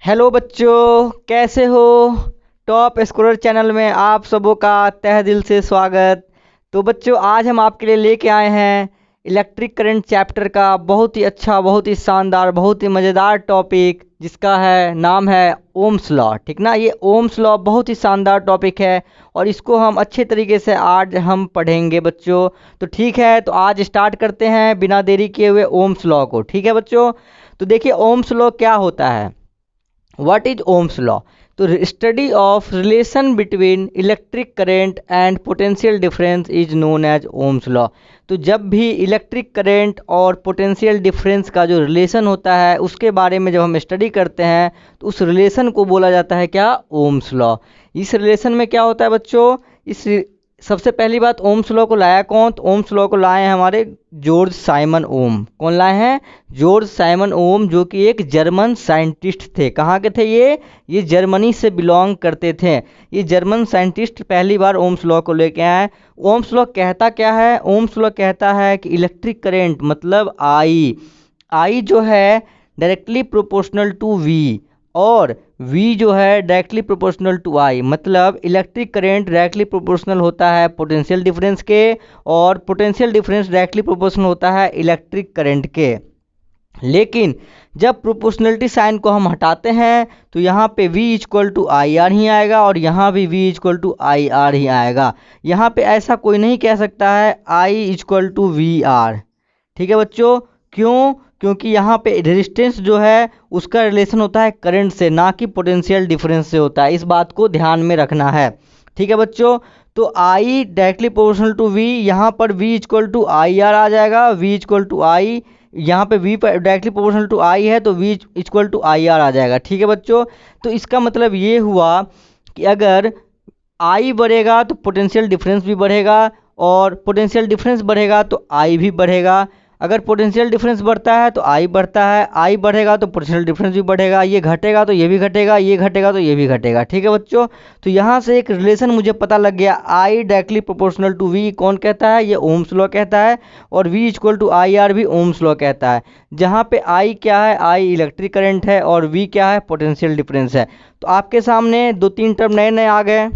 Hello बच्चों, कैसे हो। टॉप स्कोरर चैनल में आप सबों का तहे दिल से स्वागत। तो बच्चों, आज हम आपके लिए लेके आए हैं इलेक्ट्रिक करंट चैप्टर का बहुत ही अच्छा, बहुत ही शानदार, बहुत ही मज़ेदार टॉपिक, जिसका है नाम है ओम्स लॉ। ठीक ना। ये ओम्स लॉ बहुत ही शानदार टॉपिक है और इसको हम अच्छे तरीके से आज हम पढ़ेंगे बच्चों। तो ठीक है, तो आज स्टार्ट करते हैं बिना देरी किए हुए ओम्स लॉ को। ठीक है बच्चों। तो देखिए, ओम्स लॉ क्या होता है। What is Ohm's law. तो study of relation between electric current and potential difference is known as Ohm's law. तो जब भी इलेक्ट्रिक करेंट और पोटेंशियल डिफरेंस का जो रिलेशन होता है उसके बारे में जब हम स्टडी करते हैं तो उस रिलेशन को बोला जाता है क्या, ओम्स लॉ। इस रिलेशन में क्या होता है बच्चों, इस सबसे पहली बात, ओम्स लॉ को लाया कौन। तो ओम्स लॉ को लाए हैं हमारे जॉर्ज साइमन ओम। कौन लाए हैं, जॉर्ज साइमन ओम, जो कि एक जर्मन साइंटिस्ट थे। कहाँ के थे ये जर्मनी से बिलोंग करते थे। ये जर्मन साइंटिस्ट पहली बार ओम्स लॉ को लेके आए। ओम्स लॉ कहता क्या है, ओम्स लॉ कहता है कि इलेक्ट्रिक करेंट मतलब आई जो है डायरेक्टली प्रोपोर्शनल टू वी, और V जो है डायरेक्टली प्रोपोर्शनल टू I। मतलब इलेक्ट्रिक करंट डायरेक्टली प्रोपोर्शनल होता है पोटेंशियल डिफरेंस के, और पोटेंशियल डिफरेंस डायरेक्टली प्रोपोर्शनल होता है इलेक्ट्रिक करंट के। लेकिन जब प्रोपोर्शनलिटी साइन को हम हटाते हैं तो यहाँ पे V equal to I R ही आएगा और यहाँ भी V equal to I R ही आएगा। यहाँ पे ऐसा कोई नहीं कह सकता है I equal to V R. ठीक है बच्चों। क्यों, क्योंकि यहाँ पे रेजिस्टेंस जो है उसका रिलेशन होता है करंट से, ना कि पोटेंशियल डिफरेंस से होता है। इस बात को ध्यान में रखना है। ठीक है बच्चों। तो I directly proportional to V, यहाँ पर V equal to I R आ जाएगा। V इक्वल टू आई, यहाँ पे V directly proportional to I है तो V equal to I R आ जाएगा। ठीक है बच्चों। तो इसका मतलब ये हुआ कि अगर I बढ़ेगा तो पोटेंशियल डिफरेंस भी बढ़ेगा, और पोटेंशियल डिफरेंस बढ़ेगा तो I भी बढ़ेगा। अगर पोटेंशियल डिफरेंस बढ़ता है तो I बढ़ता है, I बढ़ेगा तो पोटेंशियल डिफरेंस भी बढ़ेगा, ये घटेगा तो ये भी घटेगा, ये घटेगा तो ये भी घटेगा। ठीक है बच्चों। तो यहाँ से एक रिलेशन मुझे पता लग गया, I directly proportional to V कौन कहता है, ये ओम्स लॉ कहता है, और V equal to I R भी ओम्स लॉ कहता है। जहाँ पे I क्या है, I इलेक्ट्रिक करंट है, और V क्या है, पोटेंशियल डिफरेंस है। तो आपके सामने दो तीन टर्म नए नए आ गए।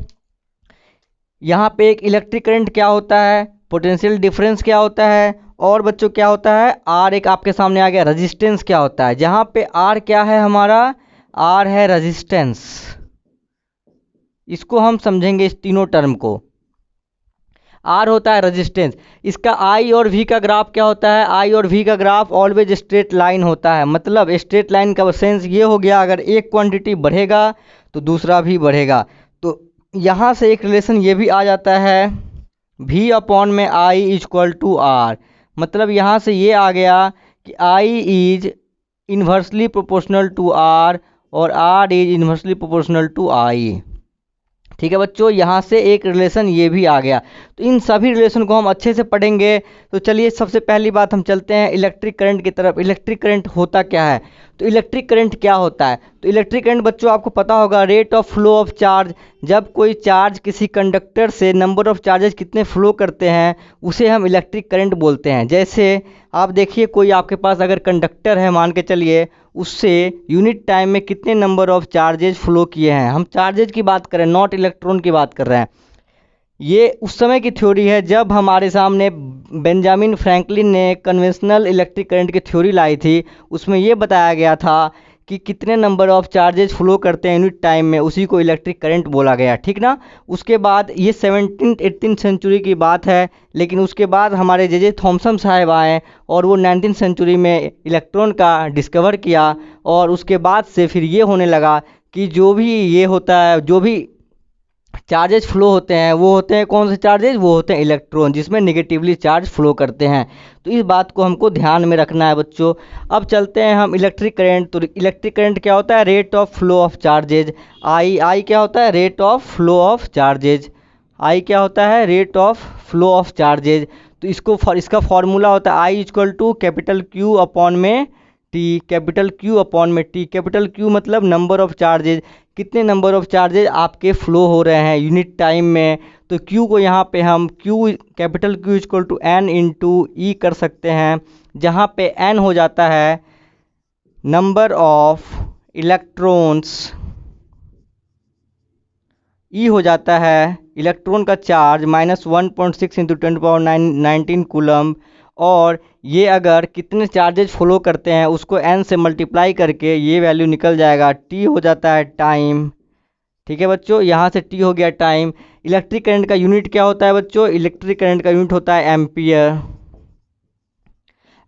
यहाँ पे एक इलेक्ट्रिक करंट क्या होता है, पोटेंशियल डिफरेंस क्या होता है, और बच्चों क्या होता है, आर एक आपके सामने आ गया, रेजिस्टेंस क्या होता है। जहाँ पे आर क्या है हमारा, आर है रेजिस्टेंस। इसको हम समझेंगे इस तीनों टर्म को। आर होता है रेजिस्टेंस। इसका आई और वी का ग्राफ क्या होता है, आई और वी का ग्राफ ऑलवेज स्ट्रेट लाइन होता है। मतलब स्ट्रेट लाइन का सेंस ये हो गया, अगर एक क्वांटिटी बढ़ेगा तो दूसरा भी बढ़ेगा। तो यहाँ से एक रिलेशन ये भी आ जाता है, V अपॉन में आई इक्वल टू आर। मतलब यहाँ से ये आ गया कि I is inversely proportional to R और R is inversely proportional to I. ठीक है बच्चों, यहाँ से एक रिलेशन ये भी आ गया। तो इन सभी रिलेशन को हम अच्छे से पढ़ेंगे। तो चलिए, सबसे पहली बात हम चलते हैं इलेक्ट्रिक करंट की तरफ। इलेक्ट्रिक करंट होता क्या है। तो इलेक्ट्रिक करंट क्या होता है, तो इलेक्ट्रिक करंट बच्चों आपको पता होगा, rate of flow of charge. जब कोई चार्ज किसी कंडक्टर से, नंबर ऑफ चार्जेस कितने फ्लो करते हैं उसे हम इलेक्ट्रिक करंट बोलते हैं। जैसे आप देखिए, कोई आपके पास अगर कंडक्टर है, मान के चलिए, उससे यूनिट टाइम में कितने नंबर ऑफ चार्जेज फ्लो किए हैं। हम चार्जेज की बात कर रहे हैं, नॉट इलेक्ट्रॉन की बात कर रहे हैं। ये उस समय की थ्योरी है जब हमारे सामने बेंजामिन फ्रैंकलिन ने कन्वेंशनल इलेक्ट्रिक करंट की थ्योरी लाई थी। उसमें ये बताया गया था कि कितने नंबर ऑफ चार्जेज फ्लो करते हैं यूनिट टाइम में, उसी को इलेक्ट्रिक करंट बोला गया। ठीक ना। उसके बाद ये 17th-18th सेंचुरी की बात है, लेकिन उसके बाद हमारे जे थॉमसन साहब आए और वो 19th सेंचुरी में इलेक्ट्रॉन का डिस्कवर किया, और उसके बाद से फिर ये होने लगा कि जो भी ये होता है, जो भी चार्जेज फ्लो होते हैं वो होते हैं कौन से चार्जेज, वो होते हैं इलेक्ट्रॉन, जिसमें निगेटिवली चार्ज फ्लो करते हैं। तो इस बात को हमको ध्यान में रखना है बच्चों। अब चलते हैं हम इलेक्ट्रिक करंट। तो इलेक्ट्रिक करंट क्या होता है, rate of flow of charges. I क्या होता है, rate of flow of charges. I क्या होता है, rate of flow of charges. तो इसका फॉर्मूला होता है I equal to capital Q upon में टी, कैपिटल क्यू अपॉन में टी। कैपिटल क्यू मतलब नंबर ऑफ चार्जेज, कितने नंबर ऑफ चार्जेज आपके फ्लो हो रहे हैं यूनिट टाइम में। तो क्यू को यहाँ पे हम capital Q equal to N into E कर सकते हैं, जहाँ पे एन हो जाता है नंबर ऑफ इलेक्ट्रॉन्स, ई हो जाता है इलेक्ट्रॉन का चार्ज -1.6 इंटू 10⁻19 कूलम। और ये अगर कितने चार्जेज फ्लो करते हैं उसको n से मल्टीप्लाई करके ये वैल्यू निकल जाएगा। t हो जाता है टाइम। ठीक है बच्चों, यहाँ से t हो गया टाइम। इलेक्ट्रिक करंट का यूनिट क्या होता है बच्चों? इलेक्ट्रिक करंट का यूनिट होता है एम्पियर।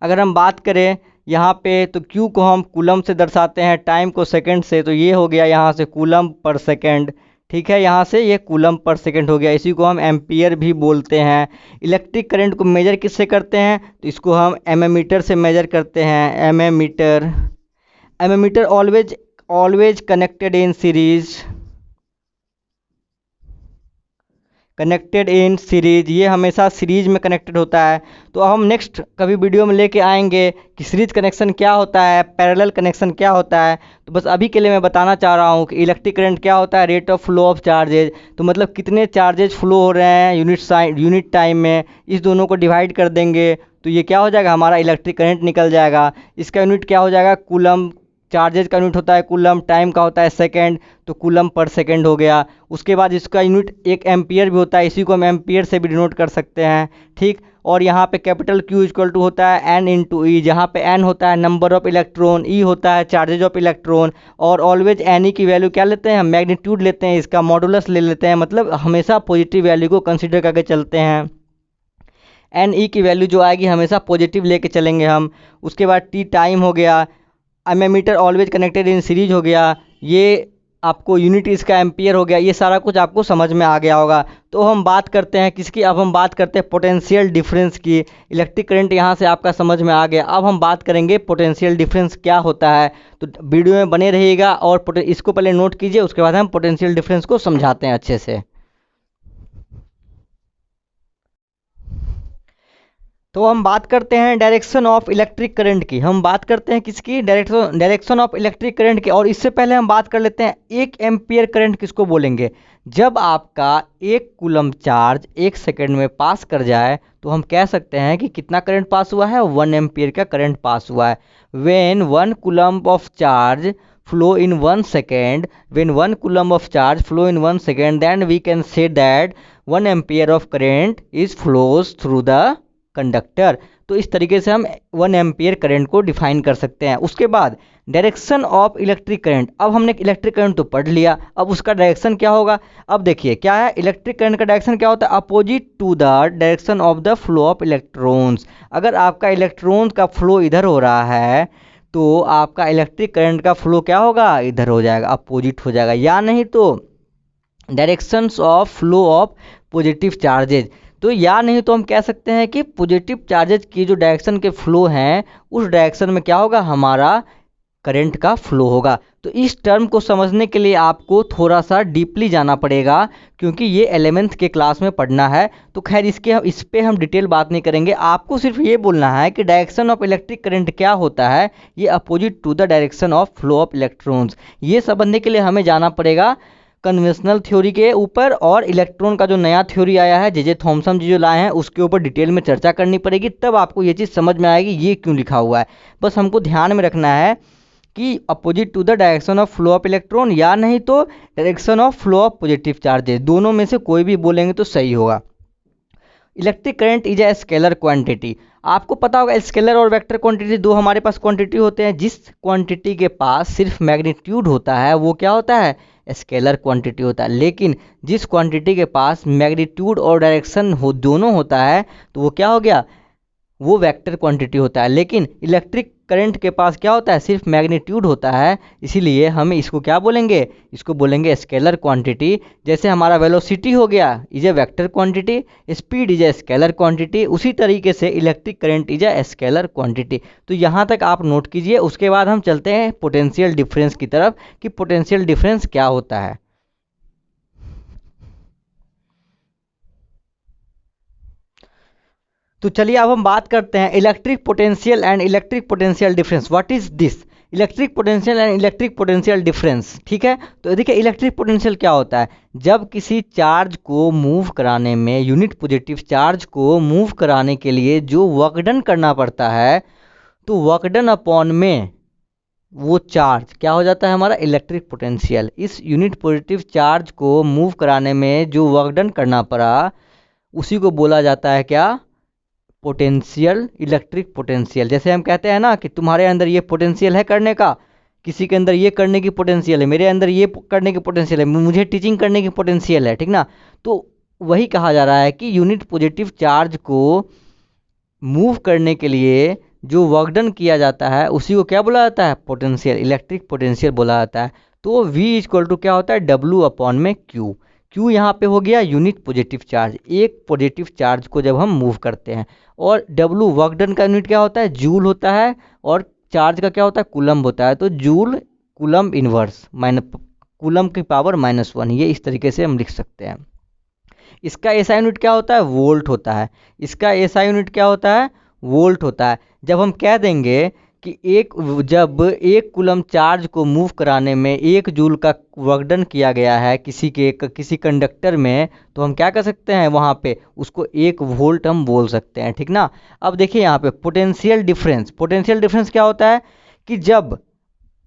अगर हम बात करें यहाँ पे तो q को हम कूलम से दर्शाते हैं, टाइम को सेकंड से, तो ये हो गया यहाँ से कूलम पर सेकंड। ठीक है, यहाँ से ये कूलम पर सेकंड हो गया, इसी को हम एम्पियर भी बोलते हैं। इलेक्ट्रिक करंट को मेजर किससे करते हैं? तो इसको हम एमीमीटर से मेजर करते हैं, ammeter. Ammeter always connected in series, connected in series, ये हमेशा सीरीज में कनेक्टेड होता है। तो हम नेक्स्ट कभी वीडियो में लेके आएंगे कि सीरीज कनेक्शन क्या होता है, पैरेलल कनेक्शन क्या होता है। तो बस अभी के लिए मैं बताना चाह रहा हूँ कि इलेक्ट्रिक करंट क्या होता है, rate of flow of charges. तो मतलब कितने चार्जेज फ्लो हो रहे हैं यूनिट टाइम में, इस दोनों को डिवाइड कर देंगे तो ये क्या हो जाएगा, हमारा इलेक्ट्रिक करंट निकल जाएगा। इसका यूनिट क्या हो जाएगा, कूलम। चार्जेज का यूनिट होता है कूलम, टाइम का होता है सेकंड, तो कूलम पर सेकंड हो गया। उसके बाद इसका यूनिट एक एम्पियर भी होता है, इसी को हम एम्पियर से भी डिनोट कर सकते हैं। ठीक, और यहाँ पे कैपिटल Q इक्वल टू होता है n इंटू ई, जहाँ पे n होता है नंबर ऑफ इलेक्ट्रॉन, ई होता है चार्जेज ऑफ इलेक्ट्रॉन। और ऑलवेज एन ई की वैल्यू क्या लेते हैं हम, मैग्नीट्यूड लेते हैं, इसका मॉडुलस ले लेते हैं, मतलब हमेशा पॉजिटिव वैल्यू को कंसिडर करके चलते हैं। एन ई की वैल्यू जो आएगी हमेशा पॉजिटिव लेके चलेंगे हम। उसके बाद टी टाइम हो गया, एमीमीटर ऑलवेज कनेक्टेड इन सीरीज हो गया, ये आपको यूनिट इसका एम्पियर हो गया। ये सारा कुछ आपको समझ में आ गया होगा। तो हम बात करते हैं किसकी, अब हम बात करते हैं पोटेंशियल डिफरेंस की। इलेक्ट्रिक करंट यहाँ से आपका समझ में आ गया, अब हम बात करेंगे पोटेंशियल डिफरेंस क्या होता है। तो वीडियो में बने रहिएगा और इसको पहले नोट कीजिए, उसके बाद हम पोटेंशियल डिफरेंस को समझाते हैं अच्छे से। तो हम बात करते हैं डायरेक्शन ऑफ इलेक्ट्रिक करंट की। हम बात करते हैं किसकी, डायरेक्शन ऑफ इलेक्ट्रिक करंट की। और इससे पहले हम बात कर लेते हैं एक एम्पियर करंट किसको बोलेंगे। जब आपका एक कूलम चार्ज एक सेकंड में पास कर जाए तो हम कह सकते हैं कि कितना करंट पास हुआ है, 1 एम्पियर का करंट पास हुआ है। When 1 coulomb of charge flow in 1 second, when 1 coulomb of charge flow in 1 second, then we can say that 1 ampere of current is flows through the conductor. तो इस तरीके से हम 1 एम्पियर करंट को define कर सकते हैं। उसके बाद डायरेक्शन ऑफ इलेक्ट्रिक करंट, अब हमने इलेक्ट्रिक करंट तो पढ़ लिया, अब उसका डायरेक्शन क्या होगा। अब देखिए क्या है, इलेक्ट्रिक करंट का डायरेक्शन क्या होता है, opposite to the direction of the flow of electrons. अगर आपका इलेक्ट्रॉन का फ्लो इधर हो रहा है तो आपका इलेक्ट्रिक करंट का फ्लो क्या होगा, इधर हो जाएगा, अपोजिट हो जाएगा। या नहीं तो directions of flow of positive charges, तो या नहीं तो हम कह सकते हैं कि पॉजिटिव चार्जेज की जो डायरेक्शन के फ्लो हैं उस डायरेक्शन में क्या होगा, हमारा करंट का फ्लो होगा। तो इस टर्म को समझने के लिए आपको थोड़ा सा डीपली जाना पड़ेगा, क्योंकि ये 11th के क्लास में पढ़ना है। तो खैर इस पे हम डिटेल बात नहीं करेंगे, आपको सिर्फ ये बोलना है कि डायरेक्शन ऑफ इलेक्ट्रिक करंट क्या होता है, ये opposite to the direction of flow of electrons. ये समझने के लिए हमें जाना पड़ेगा कन्वेंशनल थ्योरी के ऊपर, और इलेक्ट्रॉन का जो नया थ्योरी आया है जे थॉमसन जी जो लाए हैं उसके ऊपर डिटेल में चर्चा करनी पड़ेगी, तब आपको ये चीज़ समझ में आएगी ये क्यों लिखा हुआ है। बस हमको ध्यान में रखना है कि opposite to the direction of flow of electron, या नहीं तो direction of flow of positive charges, दोनों में से कोई भी बोलेंगे तो सही होगा। Electric current is a scalar quantity. आपको पता होगा स्केलर और वेक्टर क्वांटिटी दो हमारे पास क्वांटिटी होते हैं। जिस क्वांटिटी के पास सिर्फ मैग्नीट्यूड होता है वो क्या होता है, स्केलर क्वांटिटी होता है। लेकिन जिस क्वांटिटी के पास मैग्नीट्यूड और डायरेक्शन हो दोनों होता है तो वो क्या हो गया, वो वेक्टर क्वांटिटी होता है। लेकिन इलेक्ट्रिक करंट के पास क्या होता है, सिर्फ मैग्नीट्यूड होता है, इसीलिए हम इसको क्या बोलेंगे, इसको बोलेंगे स्केलर क्वांटिटी। जैसे हमारा वेलोसिटी हो गया is a vector quantity, speed is a scalar quantity, उसी तरीके से electric current is a scalar quantity. तो यहाँ तक आप नोट कीजिए। उसके बाद हम चलते हैं पोटेंशियल डिफरेंस की तरफ कि पोटेंशियल डिफरेंस क्या होता है। तो चलिए अब हम बात करते हैं electric potential and electric potential difference. What is this, electric potential and electric potential difference. ठीक है, तो देखिए इलेक्ट्रिक पोटेंशियल क्या होता है, जब किसी चार्ज को मूव कराने में, यूनिट पॉजिटिव चार्ज को मूव कराने के लिए जो वर्क डन करना पड़ता है, तो वर्क डन अपॉन में वो चार्ज क्या हो जाता है हमारा इलेक्ट्रिक पोटेंशियल। इस यूनिट पॉजिटिव चार्ज को मूव कराने में जो वर्क डन करना पड़ा उसी को बोला जाता है क्या, पोटेंशियल, इलेक्ट्रिक पोटेंशियल। जैसे हम कहते हैं ना कि तुम्हारे अंदर ये पोटेंशियल है करने का, किसी के अंदर ये करने की पोटेंशियल है, मेरे अंदर ये करने की पोटेंशियल है, मुझे टीचिंग करने की पोटेंशियल है, ठीक ना। तो वही कहा जा रहा है कि यूनिट पॉजिटिव चार्ज को मूव करने के लिए जो वर्क डन किया जाता है उसी को क्या बोला जाता है, पोटेंशियल, इलेक्ट्रिक पोटेंशियल बोला जाता है। तो V इक्वल टू क्या होता है, W अपॉन में Q। Q यहाँ पे हो गया यूनिट पॉजिटिव चार्ज, एक पॉजिटिव चार्ज को जब हम मूव करते हैं। और W वर्क डन का यूनिट क्या होता है, जूल होता है, और चार्ज का क्या होता है, कूलम्ब होता है। तो joule coulomb inverse minus coulomb की पावर -1, ये इस तरीके से हम लिख सकते हैं। इसका एसआई यूनिट क्या होता है, वोल्ट होता है। इसका एसआई यूनिट क्या होता है, वोल्ट होता है। जब हम कह देंगे कि जब एक कूलम्ब चार्ज को मूव कराने में 1 जूल का वर्क डन किया गया है किसी कंडक्टर में, तो हम क्या कर सकते हैं वहाँ पे उसको 1 वोल्ट हम बोल सकते हैं, ठीक ना। अब देखिए यहाँ पे पोटेंशियल डिफरेंस क्या होता है कि जब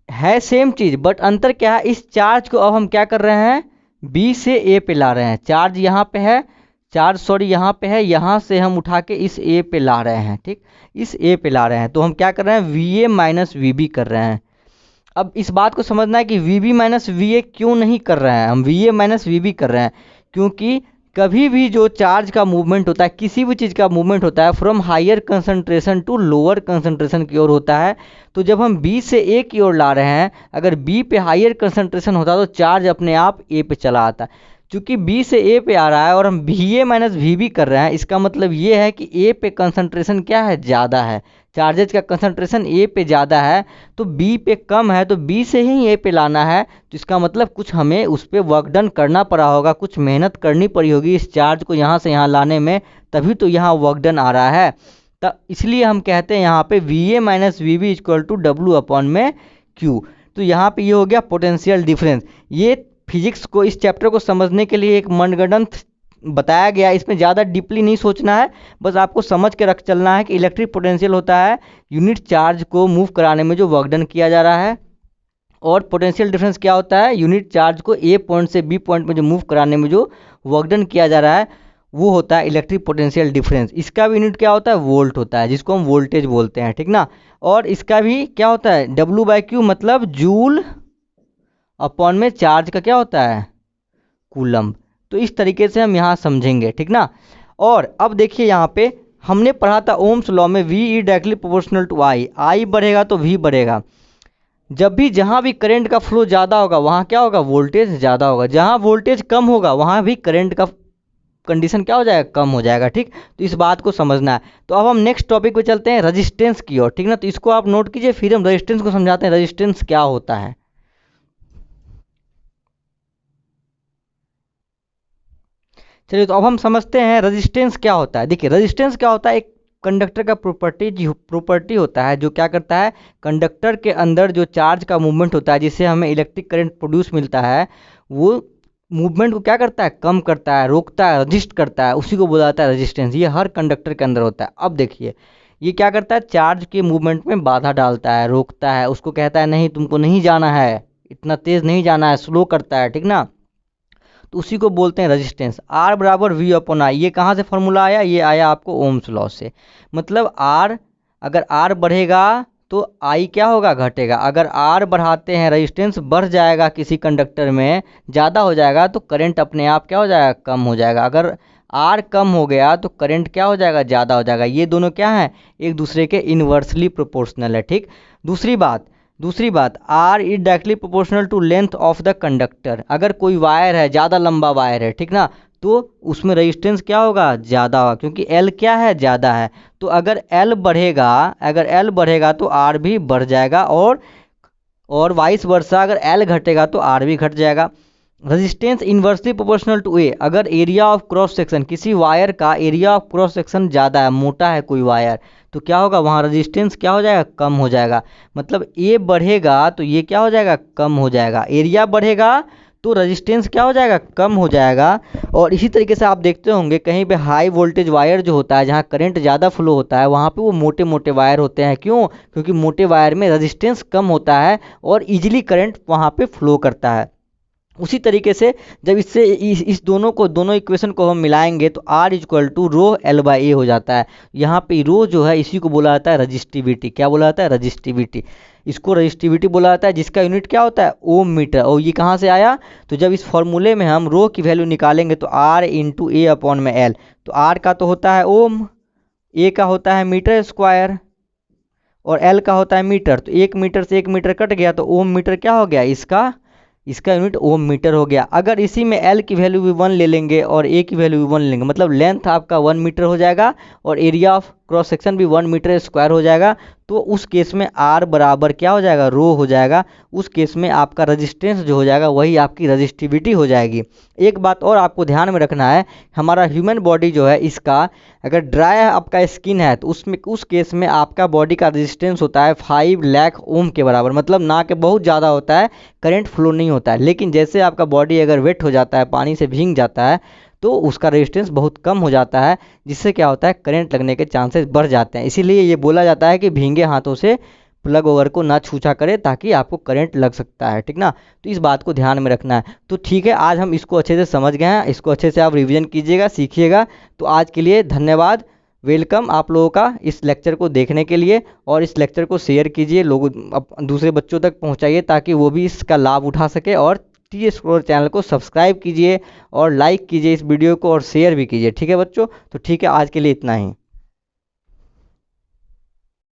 है सेम चीज़ बट अंतर क्या है, इस चार्ज को अब हम क्या कर रहे हैं, बी से ए पे ला रहे हैं। चार्ज यहाँ पे है, यहाँ पे है, यहाँ से हम उठा के इस ए पे ला रहे हैं, ठीक, इस ए पे ला रहे हैं। तो हम क्या कर रहे हैं, V A minus V B कर रहे हैं। अब इस बात को समझना है कि V B minus V A क्यों नहीं कर रहे हैं, हम V A minus V B कर रहे हैं क्योंकि कभी भी जो चार्ज का मूवमेंट होता है, किसी भी चीज़ का मूवमेंट होता है, from higher concentration to lower concentration की ओर होता है। तो जब हम बी से ए की ओर ला रहे हैं, अगर बी पे हायर कंसंट्रेशन होता तो चार्ज अपने आप ए पे चला आता। चूंकि बी से ए पे आ रहा है और हम V A minus V B कर रहे हैं, इसका मतलब ये है कि ए पे कंसंट्रेशन क्या है, ज़्यादा है, चार्जेज का कंसंट्रेशन ए पे ज़्यादा है, तो बी पे कम है, तो बी से ही ए पे लाना है। तो इसका मतलब कुछ हमें उस पर वर्क डन करना पड़ा होगा, कुछ मेहनत करनी पड़ी होगी इस चार्ज को यहाँ से यहाँ लाने में, तभी तो यहाँ वर्क डन आ रहा है। तो इसलिए हम कहते हैं यहाँ पे V A minus V B equal to W upon में क्यू। तो यहाँ पे ये हो गया पोटेंशियल डिफरेंस। ये फिजिक्स को, इस चैप्टर को समझने के लिए एक मनगढ़ंत बताया गया, इसमें ज़्यादा डीपली नहीं सोचना है, बस आपको समझ के रख चलना है कि इलेक्ट्रिक पोटेंशियल होता है यूनिट चार्ज को मूव कराने में जो वर्क डन किया जा रहा है, और पोटेंशियल डिफरेंस क्या होता है, यूनिट चार्ज को ए पॉइंट से बी पॉइंट में जो मूव कराने में जो वर्क डन किया जा रहा है वो होता है इलेक्ट्रिक पोटेंशियल डिफरेंस। इसका भी यूनिट क्या होता है, वोल्ट होता है, जिसको हम वोल्टेज बोलते हैं, ठीक ना। और इसका भी क्या होता है, W/Q मतलब जूल अपॉन में चार्ज का क्या होता है, कूलम्ब। तो इस तरीके से हम यहाँ समझेंगे, ठीक ना। और अब देखिए यहाँ पे हमने पढ़ा था ओम्स लॉ में V E directly proportional to I बढ़ेगा तो V बढ़ेगा। जब भी जहाँ भी करंट का फ्लो ज़्यादा होगा वहाँ क्या होगा, वोल्टेज ज़्यादा होगा, जहाँ वोल्टेज कम होगा वहाँ भी करंट का कंडीशन क्या हो जाएगा, कम हो जाएगा, ठीक। तो इस बात को समझना है। तो अब हम नेक्स्ट टॉपिक पे चलते हैं, रेजिस्टेंस की ओर, ठीक ना। तो इसको आप नोट कीजिए, फिर हम रेजिस्टेंस को समझाते हैं, रेजिस्टेंस क्या होता है। चलिए तो अब हम समझते हैं रेजिस्टेंस क्या होता है। देखिए रेजिस्टेंस क्या होता है, एक कंडक्टर का प्रॉपर्टी होता है जो क्या करता है, कंडक्टर के अंदर जो चार्ज का मूवमेंट होता है जिससे हमें इलेक्ट्रिक करंट प्रोड्यूस मिलता है, वो मूवमेंट को क्या करता है, कम करता है, रोकता है, रजिस्ट करता है, उसी को बोला जाता है रेजिस्टेंस। ये हर कंडक्टर के अंदर होता है। अब देखिए ये क्या करता है, चार्ज के मूवमेंट में बाधा डालता है, रोकता है, उसको कहता है नहीं तुमको नहीं जाना है, इतना तेज नहीं जाना है, स्लो करता है, ठीक ना। तो उसी को बोलते हैं रेजिस्टेंस। R बराबर V अपॉन आई, ये कहाँ से फॉर्मूला आया, ये आया आपको ओम्स लॉ से। मतलब R, अगर R बढ़ेगा तो I क्या होगा, घटेगा। अगर R बढ़ाते हैं, रेजिस्टेंस बढ़ जाएगा किसी कंडक्टर में, ज़्यादा हो जाएगा तो करंट अपने आप क्या हो जाएगा, कम हो जाएगा। अगर R कम हो गया तो करंट क्या हो जाएगा, ज़्यादा हो जाएगा। ये दोनों क्या हैं, एक दूसरे के इन्वर्सली प्रोपोर्शनल है, ठीक। दूसरी बात R is directly proportional to length of the conductor. अगर कोई वायर है, ज़्यादा लंबा वायर है, ठीक ना, तो उसमें रेजिस्टेंस क्या होगा, ज़्यादा होगा, क्योंकि L क्या है, ज़्यादा है। तो अगर L बढ़ेगा तो R भी बढ़ जाएगा, और वाइस वर्सा, अगर L घटेगा तो R भी घट जाएगा। रेजिस्टेंस इन्वर्सली प्रोपोर्शनल टू ए, अगर एरिया ऑफ क्रॉस सेक्शन, किसी वायर का एरिया ऑफ क्रॉस सेक्शन ज़्यादा है, मोटा है कोई वायर, तो क्या होगा, वहाँ रेजिस्टेंस क्या हो जाएगा, कम हो जाएगा। मतलब ए बढ़ेगा तो ये क्या हो जाएगा, कम हो जाएगा। एरिया बढ़ेगा तो रजिस्टेंस क्या हो जाएगा, कम हो जाएगा। और इसी तरीके से आप देखते होंगे कहीं पे हाई वोल्टेज वायर जो होता है, जहाँ करंट ज़्यादा फ्लो होता है, वहाँ पे वो मोटे मोटे वायर होते हैं। क्यों? क्योंकि मोटे वायर में रजिस्टेंस कम होता है और इजीली करंट वहाँ पे फ्लो करता है। उसी तरीके से जब इससे इस दोनों इक्वेशन को हम मिलाएंगे तो R equal to rho L by A हो जाता है। यहाँ पे रो जो है इसी को बोला जाता है रजिस्टिविटी। क्या बोला जाता है? रजिस्टिविटी। इसको रजिस्टिविटी बोला जाता है, जिसका यूनिट क्या होता है? ओम मीटर। और ये कहाँ से आया? तो जब इस फॉर्मूले में हम रो की वैल्यू निकालेंगे तो R इंटू ए अपॉन में एल, तो R का तो होता है ओम, ए का होता है मीटर स्क्वायर और एल का होता है मीटर। तो 1 मीटर से 1 मीटर कट गया तो ओम मीटर क्या हो गया? इसका यूनिट ओम मीटर हो गया। अगर इसी में एल की वैल्यू भी 1 ले लेंगे और ए की वैल्यू भी 1 ले लेंगे, मतलब लेंथ आपका 1 मीटर हो जाएगा और एरिया ऑफ क्रॉस सेक्शन भी 1 मीटर स्क्वायर हो जाएगा। तो उस केस में आर बराबर क्या हो जाएगा? रो हो जाएगा। उस केस में आपका रजिस्टेंस जो हो जाएगा वही आपकी रजिस्टिविटी हो जाएगी। एक बात और आपको ध्यान में रखना है, हमारा ह्यूमन बॉडी जो है इसका अगर ड्राई आपका स्किन है तो उस केस में आपका बॉडी का रेजिस्टेंस होता है 5 लाख ओम के बराबर, मतलब ना कि बहुत ज़्यादा होता है, करंट फ्लो नहीं होता है। लेकिन जैसे आपका बॉडी अगर वेट हो जाता है, पानी से भीग जाता है, तो उसका रेजिस्टेंस बहुत कम हो जाता है, जिससे क्या होता है? करंट लगने के चांसेस बढ़ जाते हैं। इसीलिए ये बोला जाता है कि भींगे हाथों से प्लग ओवर को ना छूछा करें, ताकि आपको करंट लग सकता है, ठीक ना। तो इस बात को ध्यान में रखना है। तो ठीक है, आज हम इसको अच्छे से समझ गए हैं, इसको अच्छे से आप रिवीजन कीजिएगा, सीखिएगा। तो आज के लिए धन्यवाद, वेलकम आप लोगों का इस लेक्चर को देखने के लिए। और इस लेक्चर को शेयर कीजिए, लोग दूसरे बच्चों तक पहुंचाइए ताकि वो भी इसका लाभ उठा सके। और टी एक्सप्लोरर चैनल को सब्सक्राइब कीजिए और लाइक कीजिए इस वीडियो को और शेयर भी कीजिए, ठीक है बच्चों। तो ठीक है, आज के लिए इतना ही।